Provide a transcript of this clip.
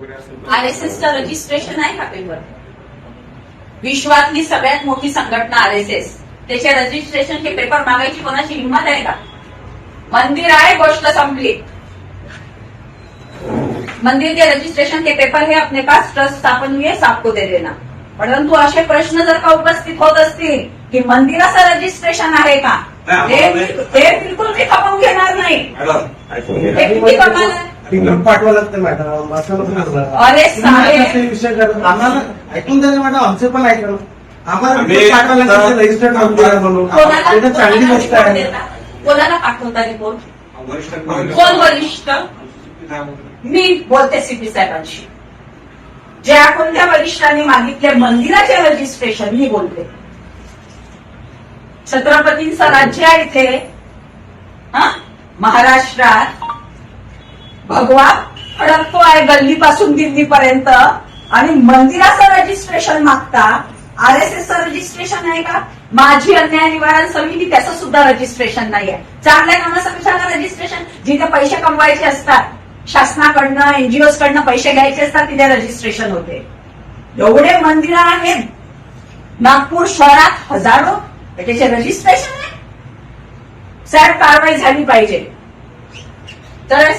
आरएसएसचं registration आहे का paper? विश्वातली सगळ्यात मोठी संघटना आरएसएस, त्याचे रजिस्ट्रेशन के पेपर मागायची कोणाची हिंमत आहे का? मंदिर आहे, गोष्ट संपली. मंदिर के रजिस्ट्रेशन के पेपर है अपने पास, ट्रस्ट स्थापन हुई है, सबको दे देना. परंतु असे प्रश्न जर का उपस्थित होत असतील की मंदिराचं रजिस्ट्रेशन आहे का, हे बिलकुल मी खपवून घेणार नाही. हे किती कमाल पाठवा लागतं मॅडम, असं अरे साहेब विषय करत आम्हाला ऐकून द्या मॅडम, आमचे पण ऐकलं. आम्हाला पाठवा लागतं रजिस्टर्ड मंदिर म्हणून, चांगली गोष्ट आहे. कोणाला पाठवता रिपोर्ट? कोण वरिष्ठ? मी बोलते सीपी साहेबांशी. ज्या कोणत्या वरिष्ठांनी मागितले मंदिराचे रजिस्ट्रेशन, मी बोलते. छत्रपतींचं राज्य आहे इथे, महाराष्ट्रात भगवा फडकतो आहे गल्लीपासून दिल्लीपर्यंत, आणि मंदिराचं रजिस्ट्रेशन मागता. आरएसएसचं रजिस्ट्रेशन आहे का? माझी अन्याय निवारण समिती, त्याचं सुद्धा रजिस्ट्रेशन नाही आहे. चांगल्या कामासाठी रजिस्ट्रेशन, जिथे पैसे कमवायचे असतात, शासनाकडनं एनजीओज कडनं पैसे घ्यायचे असतात, तिथे रजिस्ट्रेशन होते. एवढे मंदिरं आहेत नागपूर शहरात, हजारो, त्याचे रजिस्ट्रेशन आहे. साहेब कारवाई झाली पाहिजे. तर